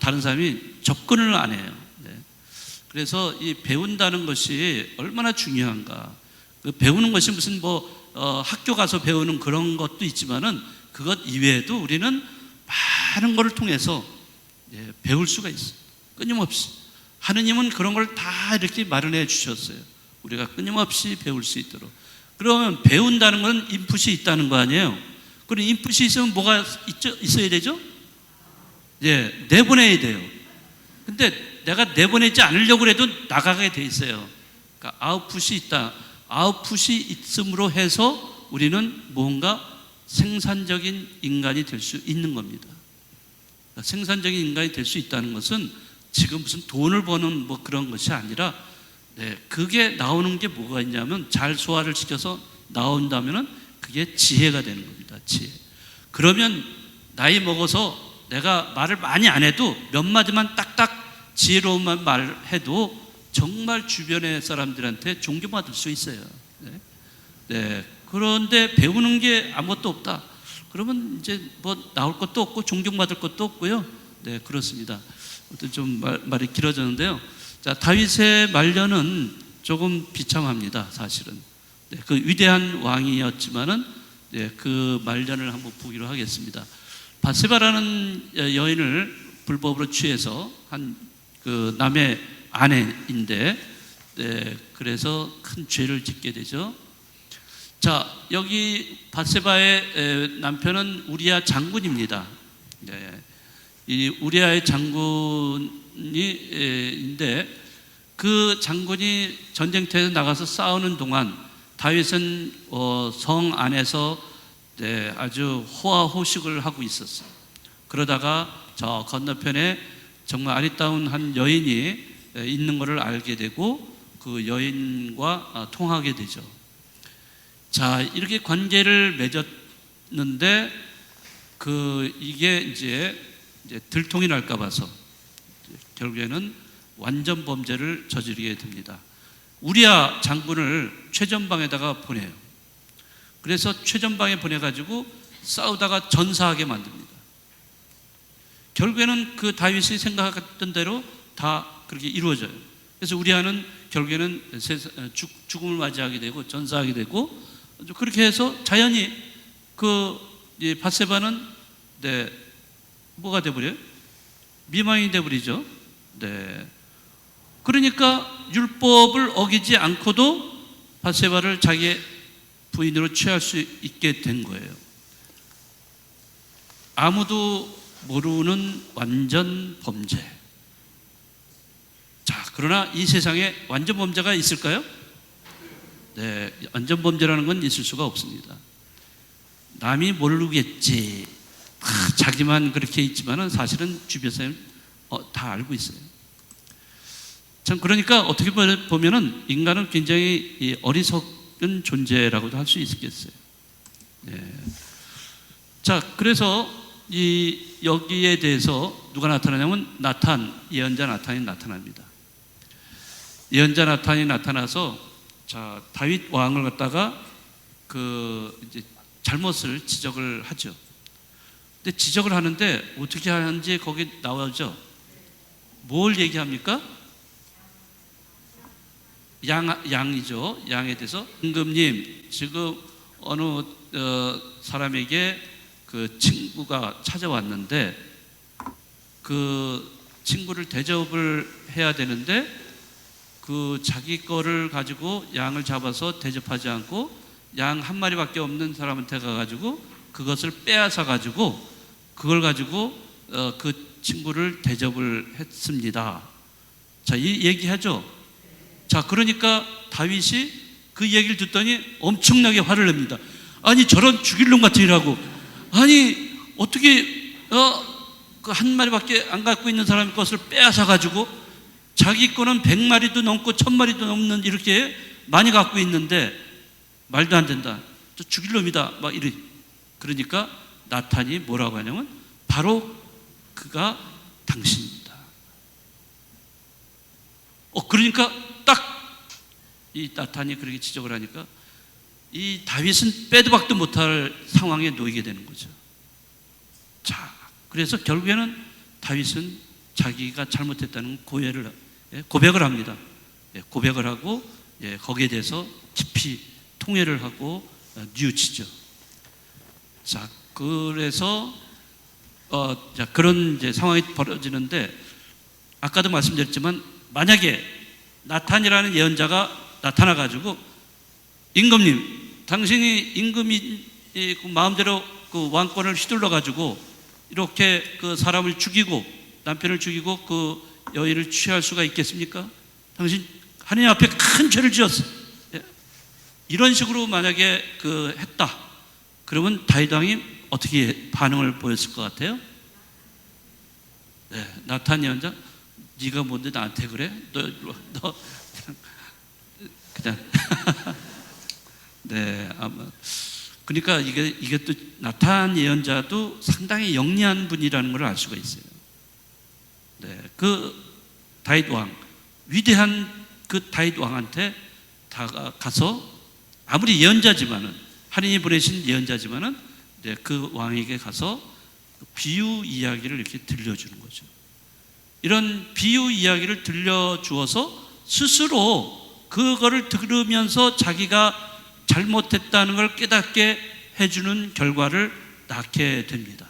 A: 다른 사람이 접근을 안 해요. 네. 그래서 이 배운다는 것이 얼마나 중요한가. 그 배우는 것이 무슨 학교 가서 배우는 그런 것도 있지만은 그것 이외에도 우리는 많은 것을 통해서 예, 배울 수가 있어요. 끊임없이 하느님은 그런 걸 다 이렇게 마련해 주셨어요. 우리가 끊임없이 배울 수 있도록. 그러면 배운다는 건 인풋이 있다는 거 아니에요? 그럼 인풋이 있으면 뭐가 있어야 되죠? 예, 내보내야 돼요. 근데 내가 내보내지 않으려고 해도 나가게 돼 있어요. 그러니까 아웃풋이 있다. 아웃풋이 있음으로 해서 우리는 뭔가 생산적인 인간이 될 수 있는 겁니다. 그러니까 생산적인 인간이 될 수 있다는 것은 지금 무슨 돈을 버는 뭐 그런 것이 아니라 네, 그게 나오는 게 뭐가 있냐면 잘 소화를 시켜서 나온다면은 그게 지혜가 되는 겁니다. 지혜. 그러면 나이 먹어서 내가 말을 많이 안 해도 몇 마디만 딱딱 지혜로운 말을 해도 정말 주변의 사람들한테 존경받을 수 있어요. 네. 네. 그런데 배우는 게 아무것도 없다. 그러면 이제 뭐 나올 것도 없고 존경받을 것도 없고요. 네, 그렇습니다. 좀 말이 길어졌는데요. 자, 다윗의 말년은 조금 비참합니다. 사실은. 네, 그 위대한 왕이었지만은 네, 그 말년을 한번 보기로 하겠습니다. 바세바라는 여인을 불법으로 취해서 한 그 남의 아내인데, 네, 그래서 큰 죄를 짓게 되죠. 자, 여기 바세바의 남편은 우리야 장군입니다. 네, 이 우리야의 장군인데 그 장군이 전쟁터에서 나가서 싸우는 동안 다윗은 성 안에서 네, 아주 호화호식을 하고 있었어요. 그러다가 저 건너편에 정말 아리따운 한 여인이 있는 것을 알게 되고 그 여인과 통하게 되죠. 자, 이렇게 관계를 맺었는데 이게 이제 들통이 날까 봐서 결국에는 완전 범죄를 저지르게 됩니다. 우리야 장군을 최전방에다가 보내요. 그래서 최전방에 보내가지고 싸우다가 전사하게 만듭니다. 결국에는 그 다윗이 생각했던 대로 다 그렇게 이루어져요. 그래서 우리야는 결국에는 죽음을 맞이하게 되고 전사하게 되고 그렇게 해서 자연히 바세바는 네, 뭐가 돼버려요? 미망이 돼버리죠. 네. 그러니까 율법을 어기지 않고도 바세바를 자기의 부인으로 취할 수 있게 된 거예요. 아무도 모르는 완전 범죄. 자, 그러나 이 세상에 완전 범죄가 있을까요? 네, 완전 범죄라는 건 있을 수가 없습니다. 남이 모르겠지. 자기만 그렇게 있지만은 사실은 주변 사람이 다 알고 있어요. 참 그러니까 어떻게 보면은 인간은 굉장히 어리석은 존재라고도 할 수 있겠어요. 예. 자, 그래서 여기에 대해서 누가 나타나냐면 예언자 나탄이 나타납니다. 예언자 나탄이 나타나서 자, 다윗 왕을 갖다가 이제 잘못을 지적을 하죠. 근데 지적을 하는데 어떻게 하는지 거기 나오죠. 뭘 얘기합니까? 양이죠. 양에 대해서 임금님, 지금 어느 사람에게 그 친구가 찾아왔는데 그 친구를 대접을 해야 되는데 그 자기 거를 가지고 양을 잡아서 대접하지 않고 양 한 마리밖에 없는 사람한테 가가지고 그것을 빼앗아 가지고 그걸 가지고 그 친구를 대접을 했습니다. 자, 이 얘기하죠. 자, 그러니까 다윗이 그 얘기를 듣더니 엄청나게 화를 냅니다. 아니, 저런 죽일 놈 같은 일하고, 아니 어떻게 그 한 마리밖에 안 갖고 있는 사람의 것을 빼앗아 가지고 자기 거는 100마리도 넘고 1000마리도 넘는 이렇게 많이 갖고 있는데 말도 안 된다. 저 죽일 놈이다. 막 이래. 그러니까 나탄이 뭐라고 하냐면 바로 그가 당신입니다. 그러니까 딱 이 나탄이 그렇게 지적을 하니까 이 다윗은 빼도 박도 못할 상황에 놓이게 되는 거죠. 자, 그래서 결국에는 다윗은 자기가 잘못했다는 고백을 합니다. 고백을 하고 거기에 대해서 깊이 통회를 하고 뉘우치죠. 자, 그래서 자, 그런 이제 상황이 벌어지는데 아까도 말씀드렸지만 만약에 나탄이라는 예언자가 나타나 가지고 임금님, 당신이 임금이 마음대로 그 왕권을 휘둘러 가지고 이렇게 그 사람을 죽이고 남편을 죽이고 그 여인을 취할 수가 있겠습니까? 당신 하느님 앞에 큰 죄를 지었어. 이런 식으로 만약에 했다. 그러면 다윗 왕이 어떻게 반응을 보였을 것 같아요? 네, 나탄 예언자, 네가 뭔데 나한테 그래? 너 그냥 네, 아마 그러니까 이게 또 나탄 예언자도 상당히 영리한 분이라는 걸 알 수가 있어요. 네, 그 다윗 왕, 위대한 그 다윗 왕한테 다가가서 아무리 예언자지만은 하나님이 보내신 예언자지만은 그 왕에게 가서 비유 이야기를 이렇게 들려주는 거죠. 이런 비유 이야기를 들려주어서 스스로 그거를 들으면서 자기가 잘못했다는 걸 깨닫게 해주는 결과를 낳게 됩니다.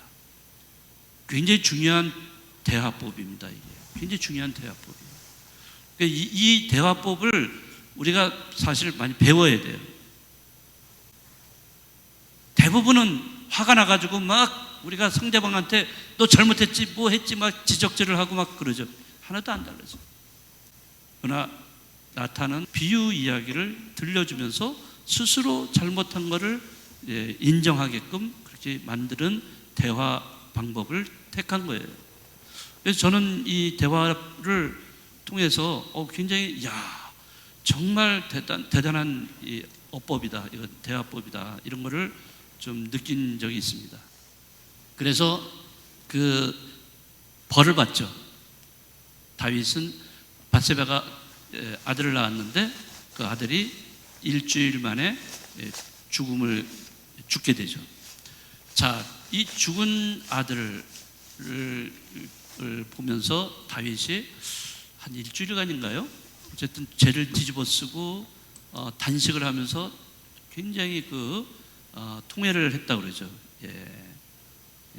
A: 굉장히 중요한 대화법입니다. 이게 굉장히 중요한 대화법이에요. 이 대화법을 우리가 사실 많이 배워야 돼요. 대부분은 화가 나가지고 막 우리가 상대방한테 너 잘못했지 뭐 했지 막 지적질을 하고 막 그러죠. 하나도 안 달라져. 그러나 나탄은 비유 이야기를 들려주면서 스스로 잘못한 것을 인정하게끔 그렇게 만드는 대화 방법을 택한 거예요. 그래서 저는 이 대화를 통해서 굉장히 정말 대단한 이 어법이다, 이건 대화법이다, 이런 거를 좀 느낀 적이 있습니다. 그래서 그 벌을 받죠. 다윗은 밧세바가 아들을 낳았는데 그 아들이 일주일 만에 죽게 되죠. 자, 이 죽은 아들을 보면서 다윗이 한 일주일간인가요? 어쨌든 죄를 뒤집어 쓰고 단식을 하면서 굉장히 통회를 했다고 그러죠.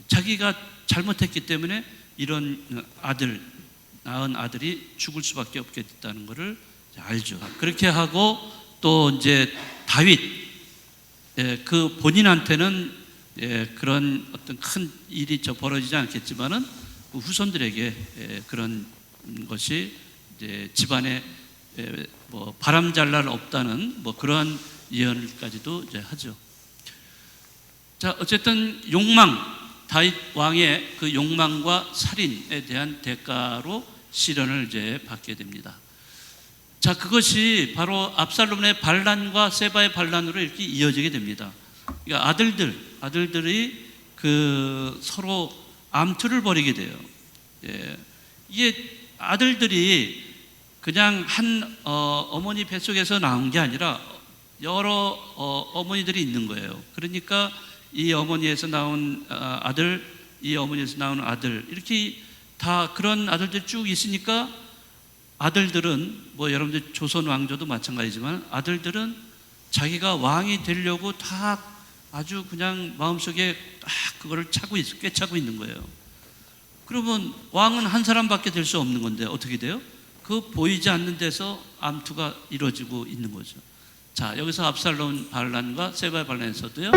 A: 자기가 잘못했기 때문에 이런 낳은 아들이 죽을 수밖에 없게 됐다는 것을 알죠. 그렇게 하고 또 이제 다윗 그 본인한테는 그런 어떤 큰 일이 벌어지지 않겠지만은 그 후손들에게 그런 것이 이제 집안에 뭐 바람 잘 날 없다는 뭐 그러한 예언까지도 이제 하죠. 자, 어쨌든 다윗 왕의 그 욕망과 살인에 대한 대가로 시련을 이제 받게 됩니다. 자, 그것이 바로 압살롬의 반란과 세바의 반란으로 이렇게 이어지게 됩니다. 그러니까 아들들이 그 서로 암투를 벌이게 돼요. 예. 이게 아들들이 그냥 한 어머니 뱃속에서 나온 게 아니라 여러 어머니들이 있는 거예요. 그러니까 이 어머니에서 나온 아들, 이 어머니에서 나온 아들, 이렇게 다 그런 아들들이 쭉 있으니까 아들들은 뭐 여러분들 조선 왕조도 마찬가지지만 아들들은 자기가 왕이 되려고 다 아주 그냥 마음속에 딱 그거를 꿰차고 있는 거예요. 그러면 왕은 한 사람밖에 될 수 없는 건데 어떻게 돼요? 그 보이지 않는 데서 암투가 이루어지고 있는 거죠. 자, 여기서 압살롬 반란과 세바의 반란에서도요.